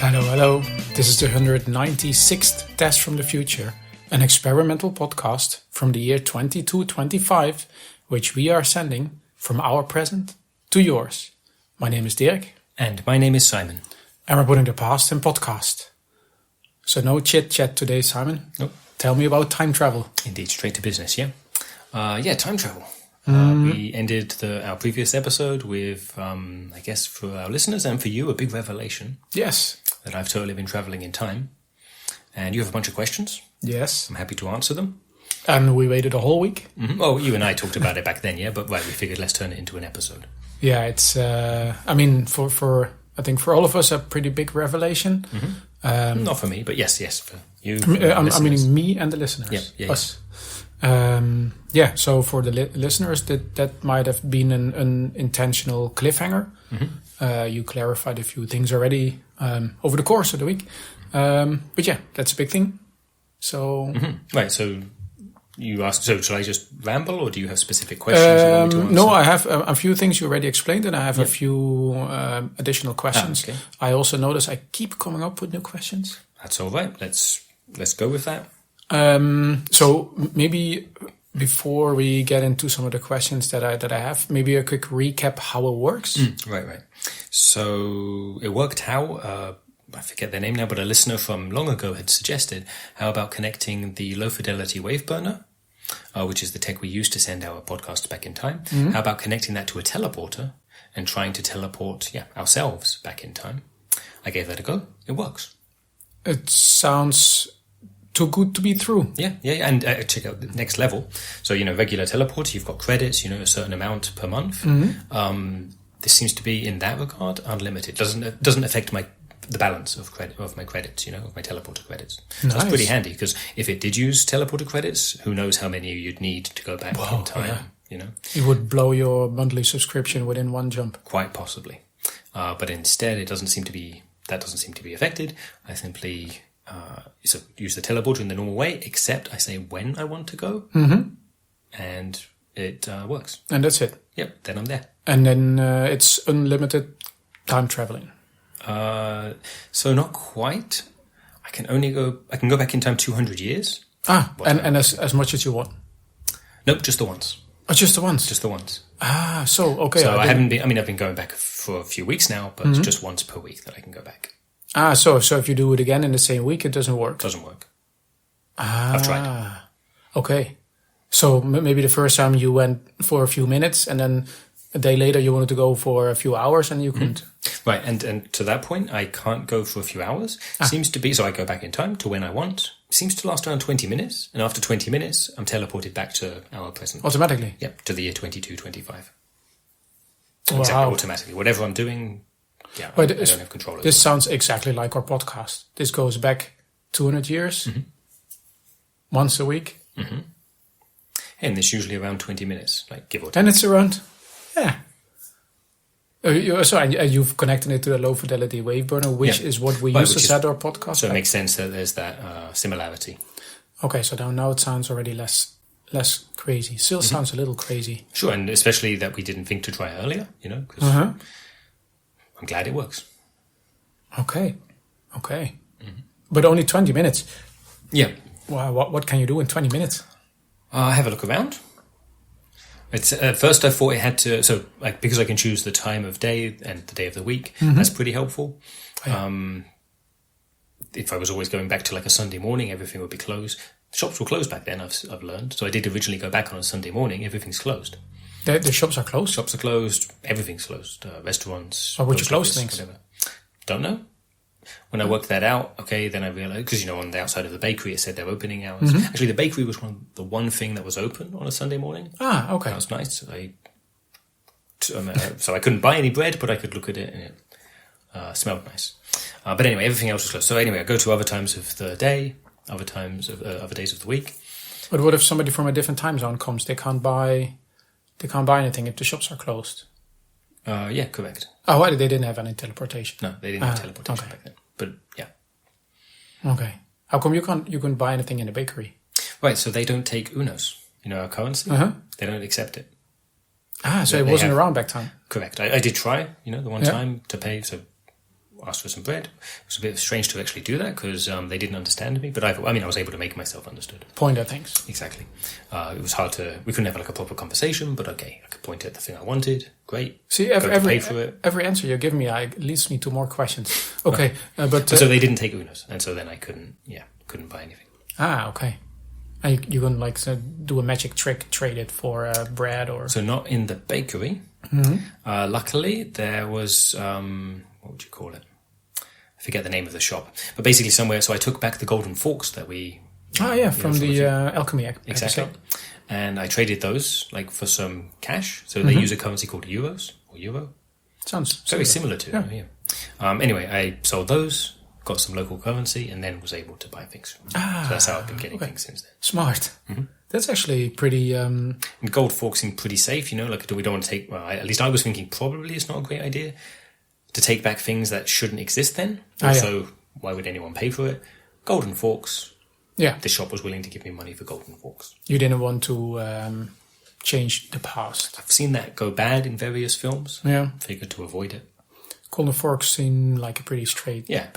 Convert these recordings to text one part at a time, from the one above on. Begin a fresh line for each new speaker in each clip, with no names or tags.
Hello, hello. This is the 196th Test from the Future, an experimental podcast from the year 2225, which we are sending from our present to yours. My name is Dirk.
And my name is Simon.
And we're putting the past in podcast. So no chit-chat today, Simon.
Nope.
Tell me about time travel.
Indeed, straight to business, yeah? Time travel. We ended our previous episode with, I guess for our listeners and for you, a big revelation.
Yes.
That I've totally been traveling in time. And you have a bunch of questions.
Yes.
I'm happy to answer them.
And we waited a whole week.
Mm-hmm. Oh, you and I talked about it back then, yeah? But right, we figured let's turn it into an episode.
Yeah, it's, I think for all of us, a pretty big revelation.
Mm-hmm. Not for me, but yes, for you.
I mean, me and the listeners.
Yeah.
Us. So for the listeners, that might have been an intentional cliffhanger. Mm-hmm. You clarified a few things already over the course of the week. But yeah, that's a big thing. So
Right, so you asked, so shall I just ramble or do you have specific questions you want me to answer?
No, I have a few things you already explained and I have a few additional questions.
Okay.
I also notice I keep coming up with new questions.
That's all right. Let's go with that.
So maybe before we get into some of the questions that I have, maybe a quick recap how it works.
Right. So it worked how, I forget their name now, but a listener from long ago had suggested, how about connecting the low fidelity wave burner, which is the tech we use to send our podcast back in time. Mm-hmm. How about connecting that to a teleporter and trying to teleport ourselves back in time? I gave that a go. It works.
It sounds too good to be true.
Yeah. And check out the next level. So, regular teleporter, you've got credits, a certain amount per month. Mm-hmm. This seems to be, in that regard, unlimited. Doesn't affect the balance of my credits, of my teleporter credits. So
nice.
That's pretty handy, because if it did use teleporter credits, who knows how many you'd need to go back in time,
You would blow your monthly subscription within one jump.
Quite possibly. But instead, that doesn't seem to be affected. I simply use the teleporter in the normal way, except I say when I want to go, and it works.
And that's it.
Yep, then I'm there.
And then it's unlimited time traveling.
So not quite. I can go back in time 200 years.
And as much as you want.
Nope, just the once.
Oh, just the once.
Just the once.
Okay.
So I've been going back for a few weeks now, but it's just once per week that I can go back.
So if you do it again in the same week, it doesn't work.
Doesn't work. I've tried.
Okay. So maybe the first time you went for a few minutes, and then a day later you wanted to go for a few hours, and you couldn't.
Right, and to that point, I can't go for a few hours. Seems to be, so I go back in time to when I want. Seems to last around 20 minutes, and after 20 minutes, I'm teleported back to our present.
Automatically?
Yep, to the year 2225.
Wow.
Exactly, automatically. Whatever I'm doing, I don't have control over.
This sounds exactly like our podcast. This goes back 200 years, once a week.
Mm-hmm. And it's usually around 20 minutes, like give or take.
And it's around, you've connected it to a low fidelity wave burner, which is what we use to set our podcast.
So it makes sense that there's that similarity. Okay,
so now it sounds already less crazy. Still sounds a little crazy.
Sure, and especially that we didn't think to try earlier, because I'm glad it works.
Okay. Mm-hmm. But only 20 minutes.
Yeah.
Wow, what can you do in 20 minutes?
Have a look around. It's at first I thought it had to, because I can choose the time of day and the day of the week, that's pretty helpful. Yeah. If I was always going back to a Sunday morning, everything would be closed. Shops were closed back then, I've learned. So I did originally go back on a Sunday morning, everything's closed.
The shops are closed?
Shops are closed, everything's closed. Restaurants.
Why would you close things?
Whatever. Don't know. When I worked that out, then I realized, because, on the outside of the bakery, it said their opening hours. Actually, the bakery was the one thing that was open on a Sunday morning.
Okay.
That was nice. So I couldn't buy any bread, but I could look at it and it smelled nice. But anyway, everything else was closed. So anyway, I go to other times of the day, other days of the week.
But what if somebody from a different time zone comes? They can't buy anything if the shops are closed.
Yeah, correct.
Oh, they didn't have any teleportation.
No, they didn't have teleportation back then. But yeah.
Okay. How come you couldn't buy anything in the bakery?
Right, so they don't take Unos, our currency. They don't accept it.
So it wasn't around back time.
Correct. I did try, the one time to pay. So asked for some bread. It was a bit strange to actually do that because they didn't understand me. But I was able to make myself understood.
Point at things.
Exactly. It was hard to. We couldn't have like a proper conversation, but okay, I could point at the thing I wanted. Great.
See, every answer you give me, leads me to more questions. Okay, but
so they didn't take Unos, and so then I couldn't buy anything.
Ah, okay. And you couldn't like do a magic trick, trade it for bread or...
So not in the bakery.
Mm-hmm.
Luckily, there was, what would you call it? I forget the name of the shop. But basically somewhere, so I took back the golden forks that we...
from the alchemy
Exactly.
episode.
And I traded those like for some cash. So they use a currency called euros or euro.
Sounds
very similar to it. Yeah. Anyway, I sold those, got some local currency, and then was able to buy things. So that's how I've been getting things since then.
Smart. Mm-hmm. That's actually pretty...
And gold forks seem pretty safe, like we don't want to take... Well, at least I was thinking probably it's not a great idea to take back things that shouldn't exist then. Also, why would anyone pay for it? Golden forks.
Yeah.
The shop was willing to give me money for golden forks.
You didn't want to change the past.
I've seen that go bad in various films.
Yeah.
Figured to avoid it.
Golden forks seem like a pretty straight...
Yeah.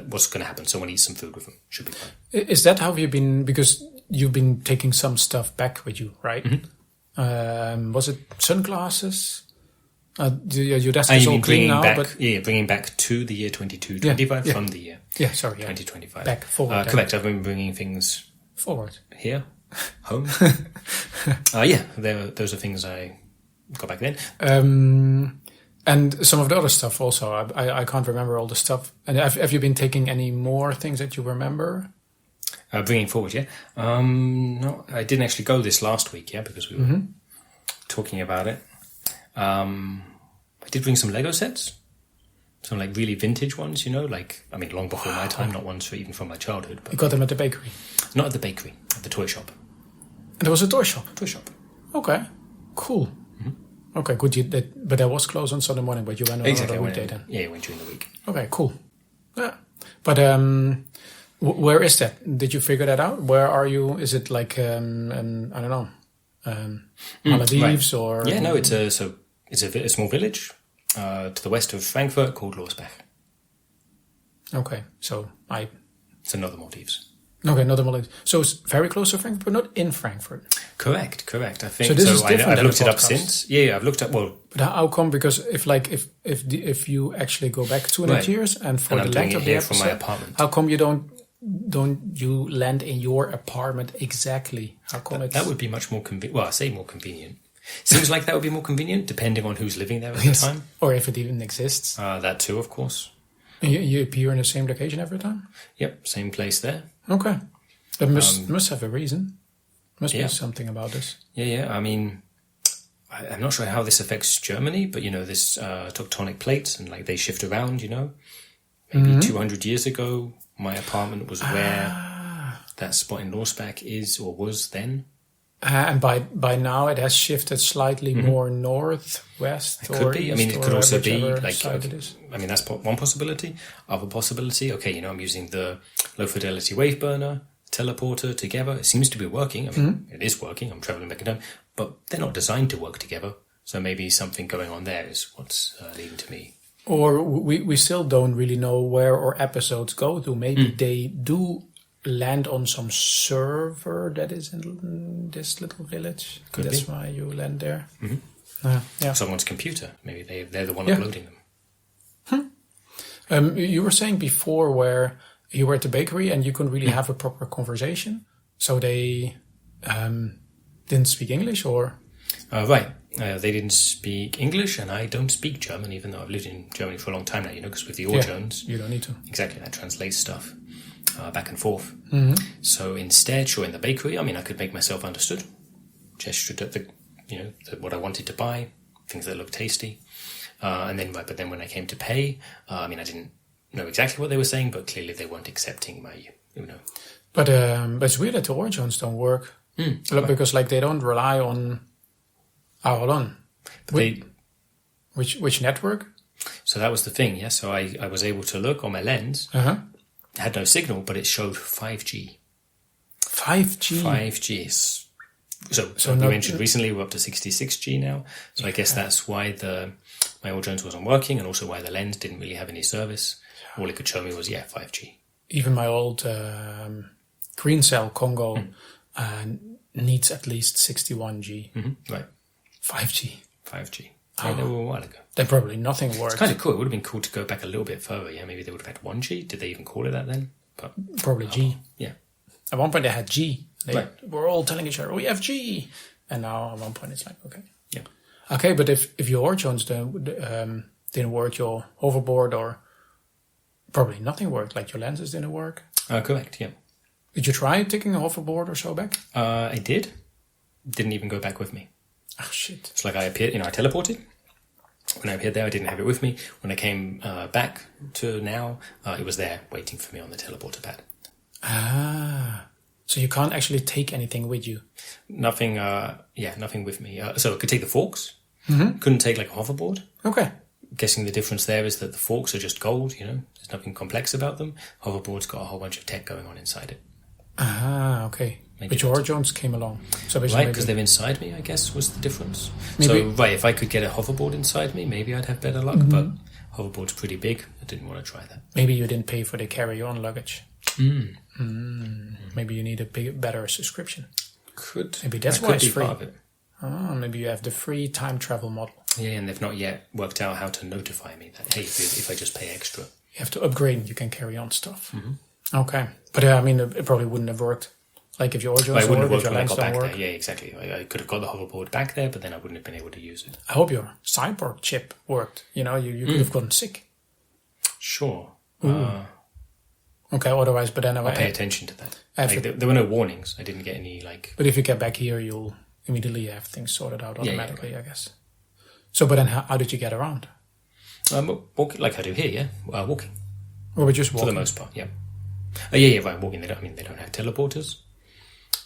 What's going to happen? Someone eats some food with them. Should be fine.
Is that how you've been... Because you've been taking some stuff back with you, right?
Mm-hmm.
Was it sunglasses? Your desk is all clean now, but...
Yeah, bringing back to the year 22-25 from the year 2025.
Back, forward.
Correct. I've been bringing things...
Forward.
Here. Home. Those are things I got back then.
And some of the other stuff also. I can't remember all the stuff. And have you been taking any more things that you remember?
Bringing forward, yeah. No, I didn't actually go this last week, because we were talking about it. I did bring some Lego sets. Some like really vintage ones, long before my time, not ones even from my childhood. But
you got them at the bakery?
Not at the bakery, at the toy shop.
And there was a toy shop?
Toy shop.
Okay, cool. Okay, good. But that was closed on Sunday morning, but you went on another weekday then?
Yeah, I went during the week.
Okay, cool. Yeah. But where is that? Did you figure that out? Where are you? Is it like, I don't know, Maldives or...
Yeah, no, it's a small village to the west of Frankfurt called Lorsbach.
Okay, so
It's another Maldives.
Okay, not the Maldives. So it's very close to Frankfurt, but not in Frankfurt.
Correct. I think
so. This is different
I've looked it up since. Yeah, I've looked up. Well,
but how come? Because if you actually go back 200 years and for the length of the episode,
from my apartment,
how come you don't you land in your apartment exactly? How come
that would be much more convenient? Well, I say more convenient. Seems like that would be more convenient depending on who's living there at the time,
or if it even exists.
That too, of course.
You appear in the same location every time.
Yep, same place there.
Okay. That must have a reason. Must be something about this.
Yeah. I mean, I'm not sure how this affects Germany, but, this tectonic plates and, they shift around, Maybe 200 years ago, my apartment was where that spot in Lorsbach is or was then.
And by now it has shifted slightly more northwest.
It could be. I mean, it could also be that's one possibility. Other possibility. Okay, I'm using the low fidelity wave burner, teleporter together. It seems to be working. I mean, it is working. I'm traveling back and down, but they're not designed to work together. So maybe something going on there is what's leading to me.
Or we still don't really know where our episodes go to. Maybe they do land on some server that is in this little village. That's why you land there.
Mm-hmm. Someone's computer. Maybe they're the one uploading
them. You were saying before where you were at the bakery and you couldn't really have a proper conversation. So they didn't speak English, or?
Right. They didn't speak English, and I don't speak German, even though I've lived in Germany for a long time now, because with the Orjones...
you don't need to.
Exactly, that translates stuff back and forth.
Mm-hmm.
So instead, in the bakery, I could make myself understood. Gestured at what I wanted to buy, things that looked tasty. But then when I came to pay, I didn't know exactly what they were saying, but clearly they weren't accepting my,
But it's weird that the Orjones don't work. Because they don't rely on... hold on. Which network?
So that was the thing, yeah. So I was able to look on my lens. It had no signal, but it showed 5G.
5G?
5G. So you mentioned recently we're up to 66G now. So I guess that's why my old Jones wasn't working, and also why the lens didn't really have any service. All it could show me was 5G.
Even my old green cell Congo needs at least 61G.
Right.
5G.
5G. Yeah, they were a while ago.
Then probably nothing worked.
It's kind of cool. It would have been cool to go back a little bit further. Yeah, maybe they would have had 1G. Did they even call it that then? But
probably G.
Yeah.
At one point they had G. They
Right.
were all telling each other, we have G. And now at one point it's like, okay.
Yeah.
Okay, but if your Jones didn't work, your hoverboard or probably nothing worked, like your lenses didn't work.
Correct, yeah.
Did you try taking a hoverboard or so back?
I did. Didn't even go back with me.
Oh, shit.
It's like I appeared, I teleported. When I appeared there, I didn't have it with me. When I came back to now, it was there waiting for me on the teleporter pad.
So you can't actually take anything with you?
Nothing, nothing with me. So I could take the forks. Couldn't take like a hoverboard.
Okay.
Guessing the difference there is that the forks are just gold, There's nothing complex about them. Hoverboard's got a whole bunch of tech going on inside it.
Okay.
Maybe
but your Jones came along. So basically
right, because they're inside me, I guess, was the difference.
Maybe.
So, right, if I could get a hoverboard inside me, maybe I'd have better luck, but hoverboard's pretty big. I didn't want to try that.
Maybe you didn't pay for the carry-on luggage. Maybe you need a better subscription.
Could.
Maybe that's
that
why
could
it's
be
free.
part of it.
Maybe you have the free time travel model.
Yeah, and they've not yet worked out how to notify me that, hey, if I just pay extra.
You have to upgrade and you can carry on stuff. Okay. But it probably wouldn't have worked. Like if your Jones
wouldn't have
work, if
worked
your
when I
lens
got
don't
back
work.
there. Yeah, exactly. I could have got the hoverboard back there, but then I wouldn't have been able to use it.
I hope your cyborg chip worked. You could have gotten sick.
Sure.
Okay, otherwise, but then
I'll pay attention to that. There were no warnings. I didn't get any,
But if you get back here, you'll immediately have things sorted out automatically, I guess. So, but then how did you get around?
Walking, like I do here, yeah. Walking.
Or we're just walking?
For the most part, yeah. Right, walking. They don't have teleporters.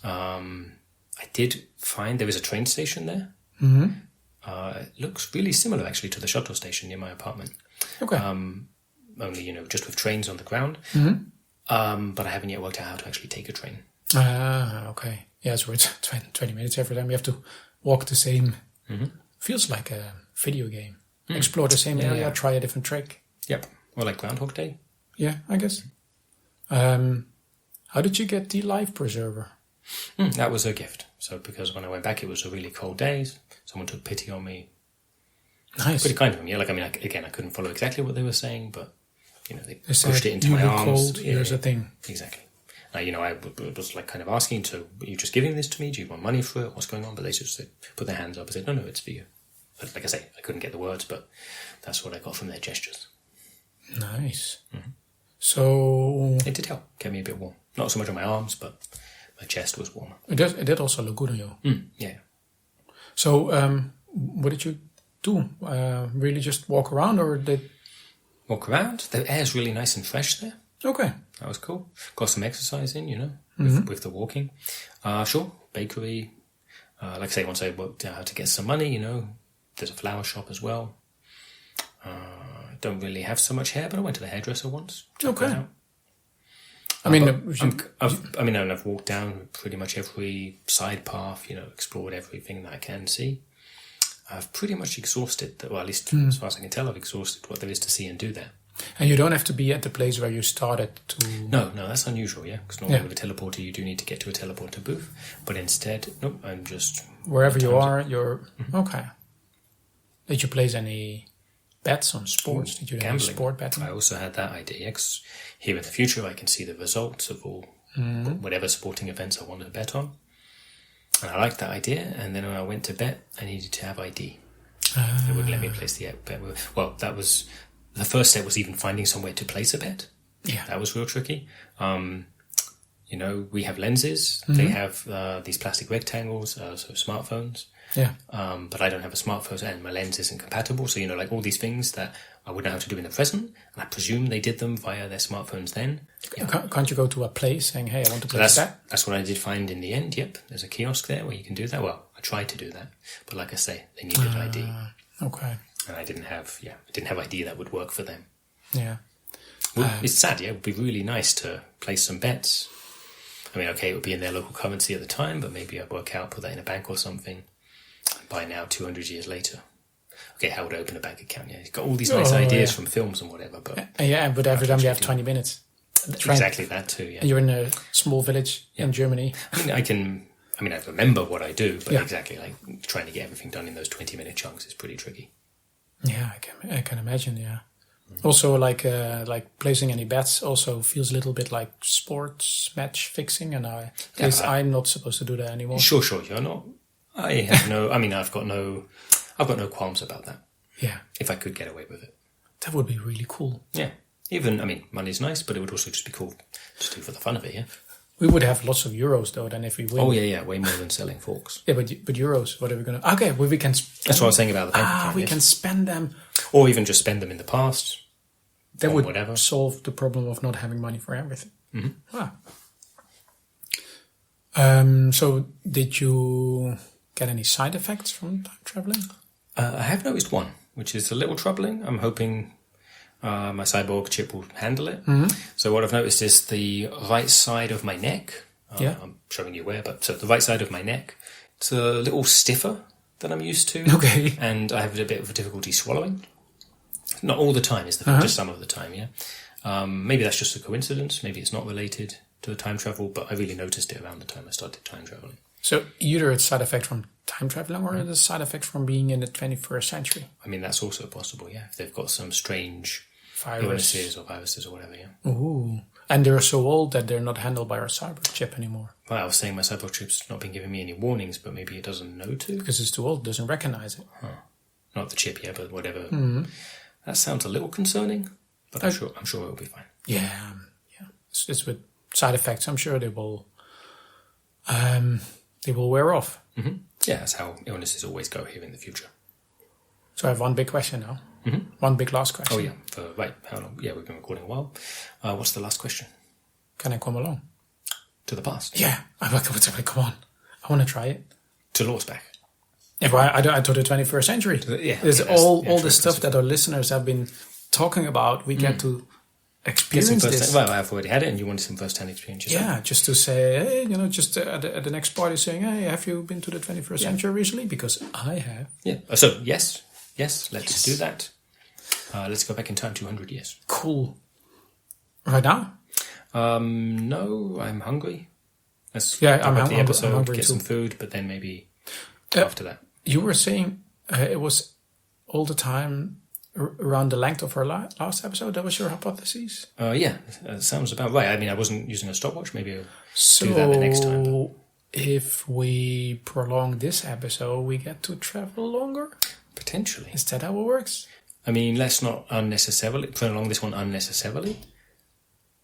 I did find there was a train station there. It looks really similar, actually, to the shuttle station near my apartment.
Okay.
Only, just with trains on the ground. But I haven't yet worked out how to actually take a train.
Okay. Yeah, so it's 20 minutes every time. You have to walk the same. Feels like a video game. Explore the same area, try a different trick.
Yep. Or like Groundhog Day.
Yeah, I guess. How did you get the life preserver?
That was a gift. So because when I went back, it was a really cold day. Someone took pity on me.
Nice.
Pretty kind of them, yeah. I couldn't follow exactly what they were saying, but they
said,
pushed it into my arms.
Cold, here's a thing.
Exactly. I was like kind of asking, so are you just giving this to me? Do you want money for it? What's going on? But they just put their hands up and said, no, it's for you. But like I say, I couldn't get the words, but that's what I got from their gestures.
Nice. So
it did help. Kept me a bit warm. Not so much on my arms, but my chest was warmer.
It did also look good on you.
Yeah.
So what did you do? Really just walk around, or did...
Walk around? The air's really nice and fresh there.
Okay.
That was cool. Got some exercise in, with the walking. Sure, bakery. Like I say, once I worked out how to get some money, there's a flower shop as well. Don't really have so much hair, but I went to the hairdresser once.
Okay.
I've walked down pretty much every side path, explored everything that I can see. I've pretty much exhausted, at least as far as I can tell, I've exhausted what there is to see and do there.
And you don't have to be at the place where you started to...
No, that's unusual, yeah. Because normally with a teleporter, you do need to get to a teleporter booth. But instead, nope, I'm just...
Wherever you are, you're... Okay. Did you place any bets on sports? Did you have any sport betting?
I also had that idea, because here in the future, I can see the results of all whatever sporting events I wanted to bet on. And I liked that idea. And then when I went to bet, I needed to have ID. It wouldn't let me place the bet. Well, that was... The first step was even finding somewhere to place a bet.
Yeah.
That was real tricky. We have lenses. They have these plastic rectangles, so smartphones.
Yeah.
But I don't have a smartphone and my lens isn't compatible. So, like all these things that I wouldn't know how to do in the present. And I presume they did them via their smartphones then.
Yeah. Can't you go to a place saying, hey, I want to place that?
That's what I did find in the end. Yep. There's a kiosk there where you can do that. Well, I tried to do that. But like I say, they needed ID.
Okay.
And I didn't have ID that would work for them.
Yeah.
Well, it's sad, yeah. It would be really nice to place some bets. It would be in their local currency at the time, but maybe I'd work out, put that in a bank or something. Buy now 200 years later. okay, how would I open a bank account? Yeah, you've got all these nice ideas from films and whatever, but
but every time you have 20 minutes.
Exactly that too. Yeah,
and you're in a small village in Germany.
I remember what I do, but exactly like trying to get everything done in those 20-minute chunks is pretty tricky.
Yeah, I can imagine. Yeah. Also, like placing any bets also feels a little bit like sports match fixing, and I'm not supposed to do that anymore.
Sure, you're not. I have no. I mean, I've got no qualms about that.
Yeah.
If I could get away with it,
that would be really cool.
Yeah. Even, money's nice, but it would also just be cool to do for the fun of it. Yeah.
We would have lots of euros though. Then if we win.
Oh yeah, way more than selling forks.
Yeah, but euros. What are we gonna? Okay, well we can.
That's what I was saying about the bank account.
We can spend them,
or even just spend them in the past.
That would solve the problem of not having money for everything. So, did you get any side effects from time traveling?
I have noticed one, which is a little troubling. I'm hoping my cyborg chip will handle it. So what I've noticed is the right side of my neck. I'm showing you where, but so the right side of my neck, it's a little stiffer than I'm used to.
Okay.
And I have a bit of a difficulty swallowing. Not all the time, just some of the time, yeah. Maybe that's just a coincidence. Maybe it's not related to the time travel, but I really noticed it around the time I started time traveling.
So either it's a side effect from time traveling or it's a side effect from being in the 21st century.
I mean, that's also possible, yeah. If they've got some strange viruses or whatever, yeah.
Ooh. And they're so old that they're not handled by our cyber chip anymore.
Well, I was saying my cyber chip's not been giving me any warnings, but maybe it doesn't know to.
Because it's too old, doesn't recognize it.
Not the chip, yeah, but whatever. That sounds a little concerning, but I'm sure it'll be fine.
Yeah. It's with side effects. I'm sure they will wear off.
Yeah, that's how illnesses always go here in the future.
So I have one big question now. One big last question.
Oh yeah, how long? Yeah, we've been recording a while. What's the last question?
Can I come along?
To the past?
Yeah, come on. I want to try it.
To Lorsbach?
Yeah, but to the 21st century. There's all the stuff that our listeners have been talking about. We get to experience this.
Well, I've already had it, and you wanted some first-hand experience yourself.
Yeah, just to say, hey, just at the next party saying, hey, have you been to the 21st century recently? Because I have.
Yeah. So, yes, let's do that. Let's go back in time 200 years.
Cool. Right now?
No, I'm hungry.
I'm hungry
get
too.
Some food, but then maybe after that.
You were saying it was all the time around the length of our last episode. That was your hypothesis?
Yeah, sounds about right. I mean, I wasn't using a stopwatch. Maybe I'll do that the next time.
So if we prolong this episode, we get to travel longer?
Potentially.
Is that how it works?
I mean, let's not unnecessarily prolong this one unnecessarily.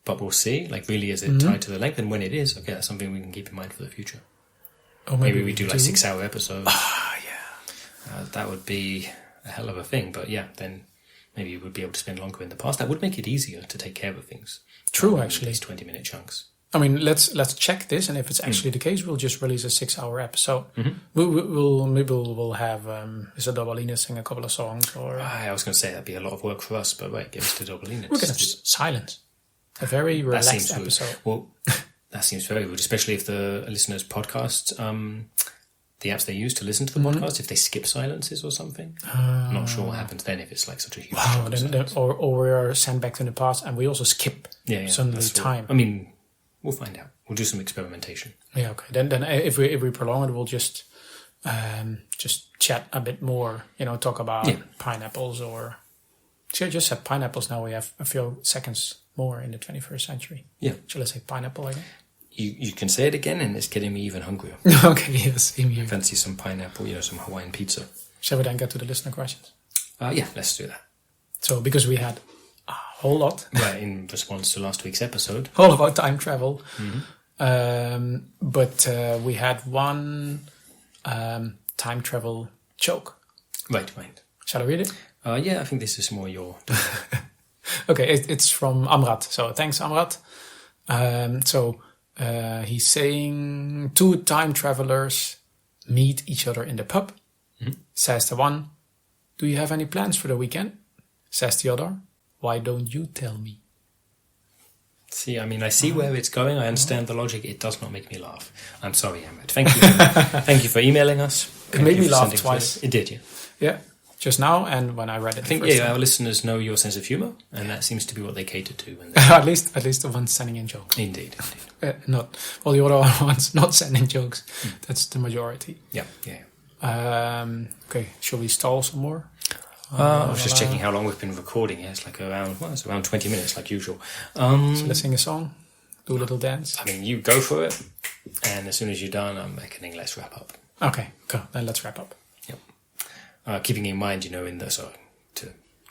But we'll see. Like, really, is it tied to the length? And when it is, okay, that's something we can keep in mind for the future.
Or
maybe we do like 6-hour episodes.
Yeah.
That would be a hell of a thing. But yeah, then maybe you would be able to spend longer in the past. That would make it easier to take care of things.
True, actually.
These 20-minute chunks.
I mean, let's check this, and if it's actually the case, we'll just release a 6-hour episode. We'll have is a Dobalina sing a couple of songs, or
I was going to say that'd be a lot of work for us, but right, give us the Dobalina.
We're going to have silence. A very relaxed episode.
Well, that seems very good, especially if the listeners' podcasts, the apps they use to listen to the podcast, if they skip silences or something. I'm not sure what happens then if it's like such a huge
or we are sent back to the past and we also skip suddenly time.
I mean, we'll find out. We'll do some experimentation.
Yeah, okay. Then if we prolong it, we'll just chat a bit more. Talk about pineapples or. See, I just said pineapples. Now we have a few seconds more in the 21st century.
Yeah.
Shall I say pineapple again?
You can say it again, and it's getting me even hungrier.
Okay, yes, same here.
Fancy some pineapple, some Hawaiian pizza.
Shall we then get to the listener questions?
Yeah, let's do that.
So, because we had a whole lot.
Right, in response to last week's episode.
All about time travel. But we had one time travel joke.
Right.
Shall I read it?
Yeah, I think this is more your...
Okay, it's from Amrat. So thanks, Amrat. He's saying 2 time travelers meet each other in the pub. Says the one, "Do you have any plans for the weekend?" Says the other, "Why don't you tell me?"
See, I mean, I see where it's going. I understand the logic. It does not make me laugh. I'm sorry, Amrat. Thank you for emailing us.
It made me laugh twice.
It did, yeah.
Yeah. just now, and when I read it.
I think our listeners know your sense of humour, and that seems to be what they cater to. When
at least the ones sending in jokes.
Indeed.
Not all the other ones not sending jokes. That's the majority.
Yeah.
Okay, shall we stall some more?
I was just checking how long we've been recording. Yeah, it's like around 20 minutes, like usual.
So let's sing a song, do a little dance.
I mean, you go for it, and as soon as you're done, I'm reckoning let's wrap up.
Okay, go. Then let's wrap up.
Yep. Keeping in mind, to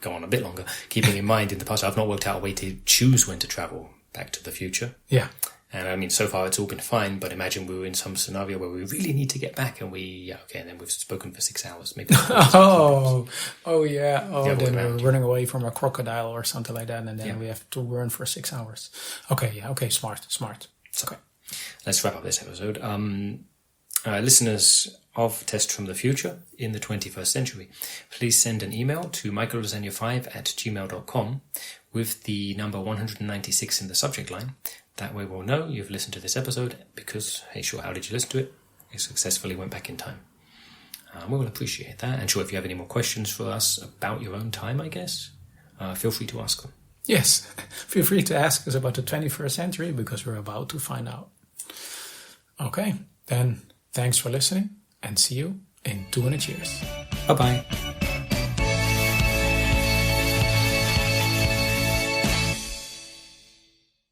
go on a bit longer, keeping in mind in the past, I've not worked out a way to choose when to travel back to the future.
Yeah.
And I mean, so far it's all been fine, but imagine we were in some scenario where we really need to get back and and then we've spoken for 6 hours. Maybe.
Oh,
yeah,
then we're running away from a crocodile or something like that, and then we have to run for 6 hours. Okay, smart.
So, okay. Let's wrap up this episode. Listeners of Test from the Future in the 21st century, please send an email to michaellasagna5@gmail.com with the number 196 in the subject line. That way we'll know you've listened to this episode because, hey, sure, how did you listen to it? You successfully went back in time. We will appreciate that. And sure, if you have any more questions for us about your own time, I guess, feel free to ask them.
Yes, feel free to ask us about the 21st century because we're about to find out. Okay, then thanks for listening and see you in 200 years.
Bye-bye.